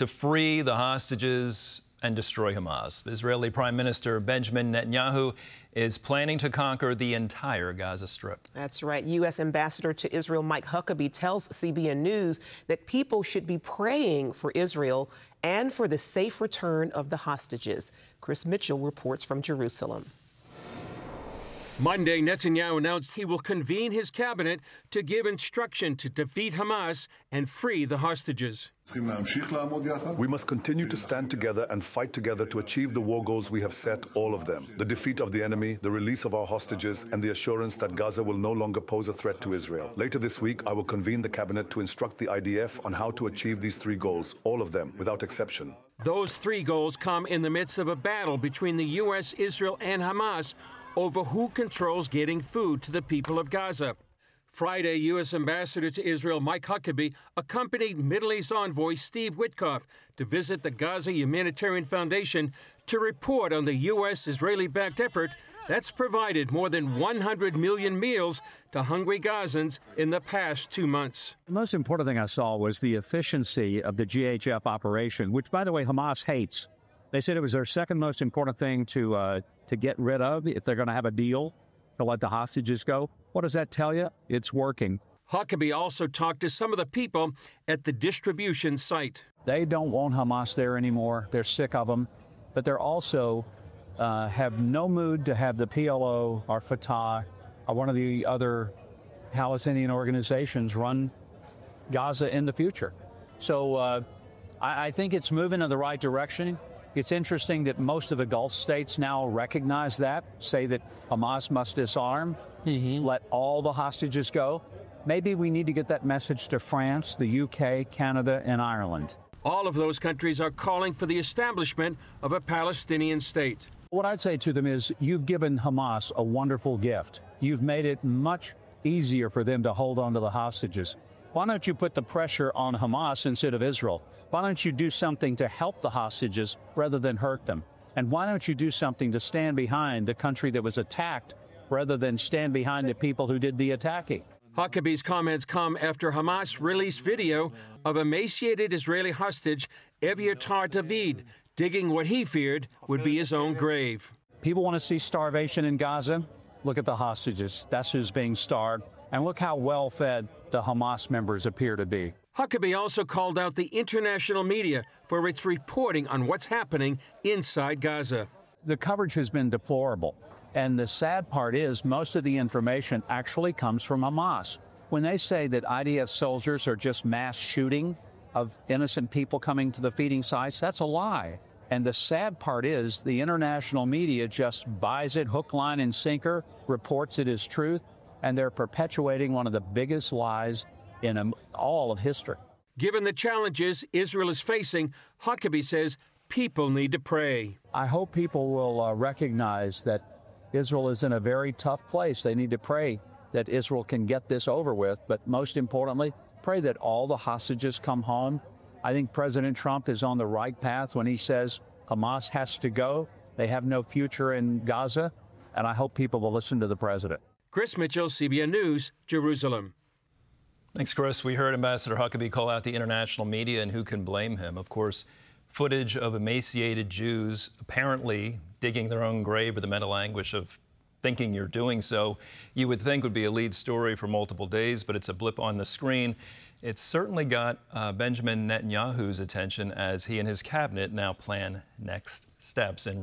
to free the hostages and destroy Hamas. Israeli Prime Minister Benjamin Netanyahu is planning to conquer the entire Gaza Strip. That's right. U.S. Ambassador to Israel Mike Huckabee tells CBN News that people should be praying for Israel and for the safe return of the hostages. Chris Mitchell reports from Jerusalem. Monday, Netanyahu announced he will convene his cabinet to give instruction to defeat Hamas and free the hostages. We must continue to stand together and fight together to achieve the war goals we have set, all of them. The defeat of the enemy, the release of our hostages, and the assurance that Gaza will no longer pose a threat to Israel. Later this week, I will convene the cabinet to instruct the IDF on how to achieve these three goals, all of them, without exception. Those three goals come in the midst of a battle between the U.S., Israel, and Hamas over who controls getting food to the people of Gaza. Friday, U.S. Ambassador to Israel Mike Huckabee accompanied Middle East envoy Steve Witkoff to visit the Gaza Humanitarian Foundation to report on the U.S.-Israeli-backed effort that's provided more than 100 million meals to hungry Gazans in the past 2 months. The most important thing I saw was the efficiency of the GHF operation, which, by the way, Hamas hates. They said it was their second most important thing to get rid of if they're going to have a deal to let the hostages go. What does that tell you? It's working. Huckabee also talked to some of the people at the distribution site. They don't want Hamas there anymore. They're sick of them. But they're also have no mood to have the PLO or Fatah or one of the other Palestinian organizations run Gaza in the future. So I think it's moving in the right direction. It's interesting that most of the Gulf states now recognize that, say that Hamas must disarm, let all the hostages go. Maybe we need to get that message to France, the UK, Canada, and Ireland. All of those countries are calling for the establishment of a Palestinian state. What I'd say to them is, you've given Hamas a wonderful gift. You've made it much easier for them to hold on to the hostages. Why don't you put the pressure on Hamas instead of Israel? Why don't you do something to help the hostages rather than hurt them? And why don't you do something to stand behind the country that was attacked rather than stand behind the people who did the attacking? Huckabee's comments come after Hamas released video of emaciated Israeli hostage Eviatar David digging what he feared would be his own grave. People want to see starvation in Gaza. Look at the hostages. That's who's being starved. And look how well-fed the Hamas members appear to be. Huckabee also called out the international media for its reporting on what's happening inside Gaza. The coverage has been deplorable. And the sad part is most of the information actually comes from Hamas. When they say that IDF soldiers are just mass shooting of innocent people coming to the feeding sites, that's a lie. And the sad part is the international media just buys it hook, line, and sinker, reports it as truth, and they're perpetuating one of the biggest lies in all of history. Given the challenges Israel is facing, Huckabee says people need to pray. I hope people will recognize that Israel is in a very tough place. They need to pray that Israel can get this over with, but most importantly, pray that all the hostages come home. I think President Trump is on the right path when he says Hamas has to go. They have no future in Gaza, and I hope people will listen to the president. Chris Mitchell, CBN News, Jerusalem. Thanks, Chris. We heard Ambassador Huckabee call out the international media, and who can blame him? Of course, footage of emaciated Jews apparently digging their own grave with the mental anguish of thinking you're doing so, you would think would be a lead story for multiple days, but it's a blip on the screen. It's certainly got Benjamin Netanyahu's attention as he and his cabinet now plan next steps in